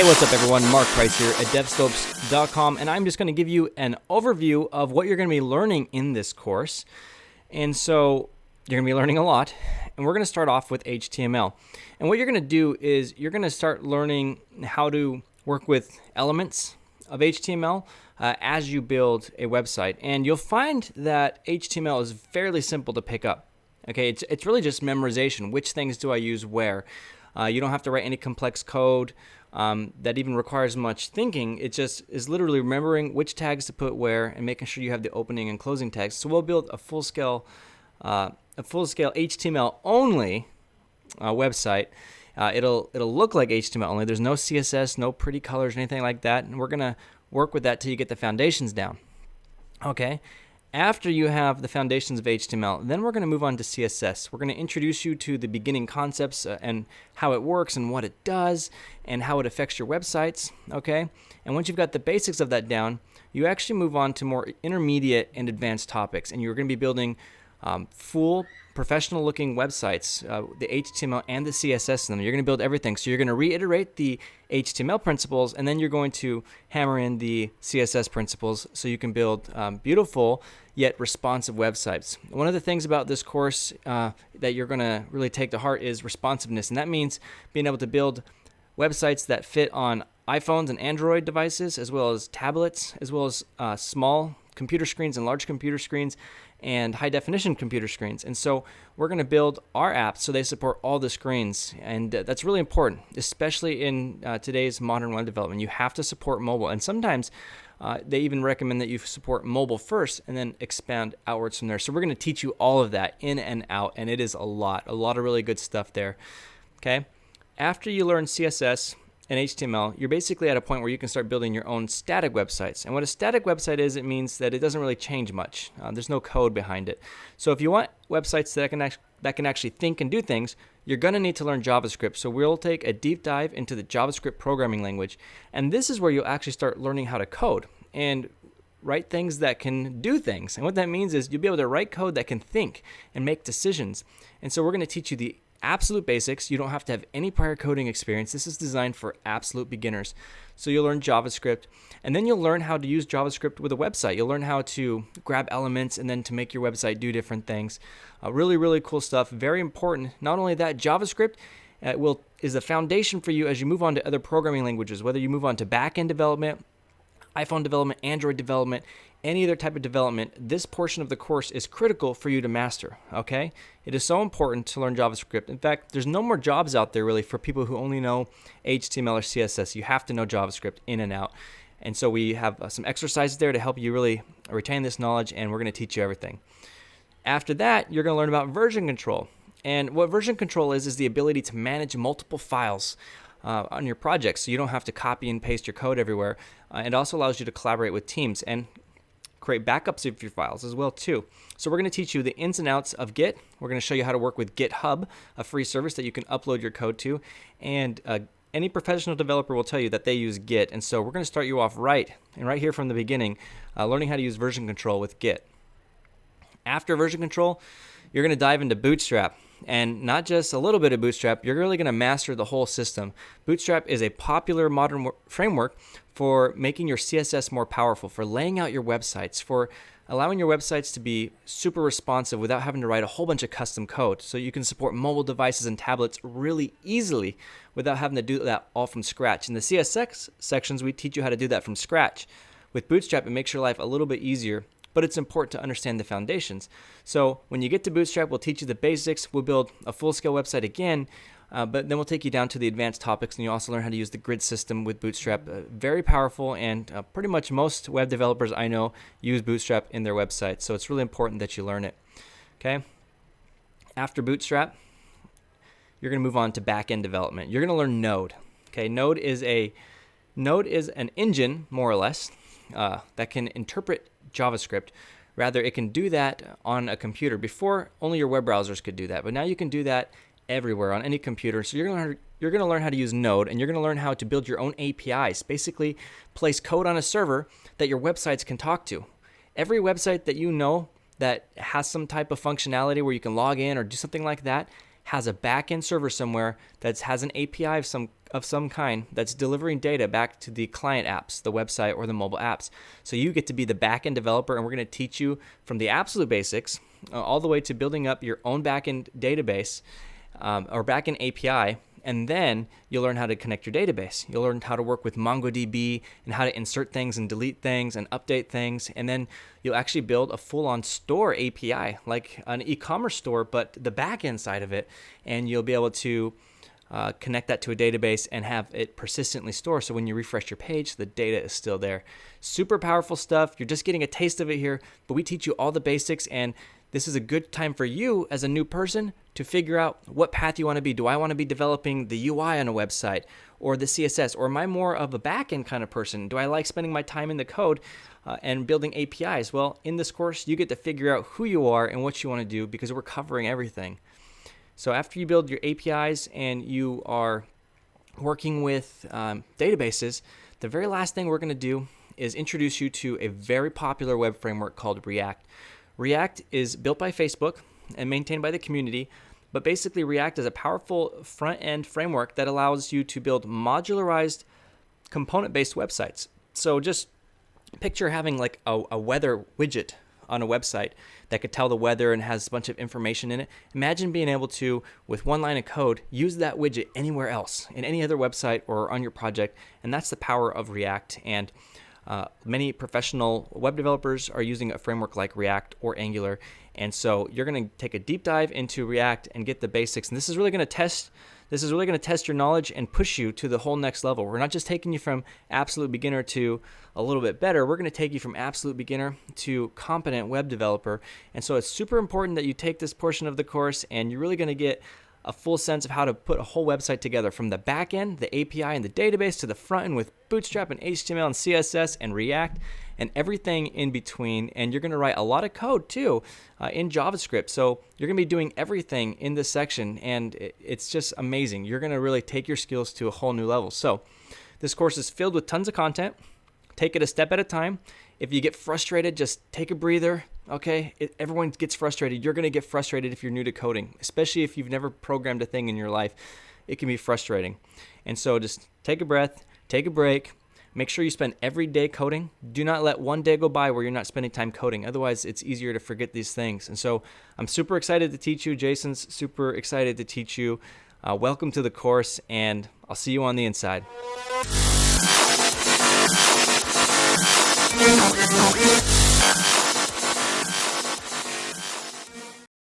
Hey, what's up everyone? Mark Price here at devscopes.com, and I'm just going to give you an overview of what you're going to be learning in this course. And so you're going to be learning a lot, and we're going to start off with HTML. And what you're going to do is you're going to start learning how to work with elements of HTML as you build a website. And you'll find that HTML is fairly simple to pick up. Okay, it's really just memorization. Which things do I use where? You don't have to write any complex code that even requires much thinking. It just is literally remembering which tags to put where and making sure you have the opening and closing tags. So we'll build a full-scale HTML only website. It'll look like HTML only. There's no CSS, no pretty colors, anything like that. And we're gonna work with that till you get the foundations down. Okay. After you have the foundations of HTML, then we're going to move on to CSS. We're going to introduce you to the beginning concepts and how it works and what it does and how it affects your websites, okay? And once you've got the basics of that down, you actually move on to more intermediate and advanced topics, and you're going to be building full professional looking websites, the HTML and the CSS in them. You're going to build everything. So you're going to reiterate the HTML principles, and then you're going to hammer in the CSS principles so you can build beautiful yet responsive websites. One of the things about this course that you're going to really take to heart is responsiveness, and that means being able to build websites that fit on iPhones and Android devices, as well as tablets, as well as small computer screens and large computer screens and high definition computer screens. And so we're going to build our apps so they support all the screens, and that's really important, especially in today's modern web development. You have to support mobile, and sometimes they even recommend that you support mobile first and then expand outwards from there. So we're going to teach you all of that in and out, and it is a lot of really good stuff there. Okay, after you learn CSS and HTML, you're basically at a point where you can start building your own static websites. And what a static website is, it means that it doesn't really change much. There's no code behind it. So if you want websites that can actually think and do things, you're going to need to learn JavaScript. So we'll take a deep dive into the JavaScript programming language. And this is where you'll actually start learning how to code and write things that can do things. And what that means is you'll be able to write code that can think and make decisions. And so we're going to teach you the absolute basics. You don't have to have any prior coding experience. This is designed for absolute beginners. So you'll learn JavaScript, and then you'll learn how to use JavaScript with a website. You'll learn how to grab elements and then to make your website do different things. Really cool stuff. Very important. Not only that, JavaScript is the foundation for you as you move on to other programming languages, whether you move on to backend development, iPhone development, Android development, any other type of development. This portion of the course is critical for you to master, okay? It is so important to learn JavaScript. In fact, there's no more jobs out there really for people who only know HTML or CSS. You have to know JavaScript in and out. And so we have some exercises there to help you really retain this knowledge, and we're going to teach you everything. After that, you're going to learn about version control. And what version control is the ability to manage multiple files on your project, so you don't have to copy and paste your code everywhere. It also allows you to collaborate with teams and create backups of your files as well too. So we're going to teach you the ins and outs of Git. We're going to show you how to work with GitHub, a free service that you can upload your code to. And any professional developer will tell you that they use Git. And so we're going to start you off right here from the beginning, learning how to use version control with Git. After version control, you're going to dive into Bootstrap. And not just a little bit of Bootstrap, you're really going to master the whole system. Bootstrap is a popular modern framework for making your CSS more powerful, for laying out your websites, for allowing your websites to be super responsive without having to write a whole bunch of custom code. So you can support mobile devices and tablets really easily without having to do that all from scratch. In the CSS sections, we teach you how to do that from scratch. With Bootstrap, it makes your life a little bit easier, but it's important to understand the foundations. So when you get to Bootstrap, we'll teach you the basics. We'll build a full-scale website again, but then we'll take you down to the advanced topics, and you also learn how to use the grid system with Bootstrap. Very powerful, and pretty much most web developers I know use Bootstrap in their websites, so it's really important that you learn it. Okay. After Bootstrap, you're going to move on to backend development. You're going to learn Node. Okay, Node is an engine, more or less, that can interpret JavaScript. Rather, it can do that on a computer. Before, only your web browsers could do that, but now you can do that everywhere on any computer. So you're going to learn how to use Node, and you're going to learn how to build your own APIs. Basically, place code on a server that your websites can talk to. Every website that you know that has some type of functionality where you can log in or do something like that has a backend server somewhere that has an API of some kind that's delivering data back to the client apps, the website or the mobile apps. So you get to be the backend developer, and we're going to teach you from the absolute basics all the way to building up your own backend database or backend API. And then you'll learn how to connect your database. You'll learn how to work with MongoDB and how to insert things and delete things and update things. And then you'll actually build a full-on store API, like an e-commerce store, but the back-end side of it. And you'll be able to connect that to a database and have it persistently store. So when you refresh your page, the data is still there. Super powerful stuff. You're just getting a taste of it here, but we teach you all the basics, and this is a good time for you as a new person to figure out what path you want to be. Do I want to be developing the UI on a website or the CSS, or am I more of a back-end kind of person? Do I like spending my time in the code and building APIs? Well, in this course, you get to figure out who you are and what you want to do, because we're covering everything. So after you build your APIs and you are working with databases, the very last thing we're going to do is introduce you to a very popular web framework called React. React is built by Facebook and maintained by the community, but basically React is a powerful front-end framework that allows you to build modularized component-based websites. So just picture having like a weather widget on a website that could tell the weather and has a bunch of information in it. Imagine being able to, with one line of code, use that widget anywhere else, in any other website or on your project, and that's the power of React. And many professional web developers are using a framework like React or Angular, and so you're going to take a deep dive into React and get the basics. And this is really going to test your knowledge and push you to the whole next level. We're not just taking you from absolute beginner to a little bit better. We're going to take you from absolute beginner to competent web developer. And so it's super important that you take this portion of the course, and you're really going to get a full sense of how to put a whole website together, from the back end, the API and the database, to the front end with Bootstrap and HTML and CSS and React and everything in between. And you're going to write a lot of code too in JavaScript. So you're going to be doing everything in this section, and it's just amazing. You're going to really take your skills to a whole new level. So this course is filled with tons of content. Take it a step at a time. If you get frustrated, just take a breather. Okay, everyone gets frustrated. You're going to get frustrated if you're new to coding, especially if you've never programmed a thing in your life. It can be frustrating. And so just take a breath, take a break. Make sure you spend every day coding. Do not let one day go by where you're not spending time coding. Otherwise, it's easier to forget these things. And so I'm super excited to teach you. Jason's super excited to teach you. Welcome to the course, and I'll see you on the inside.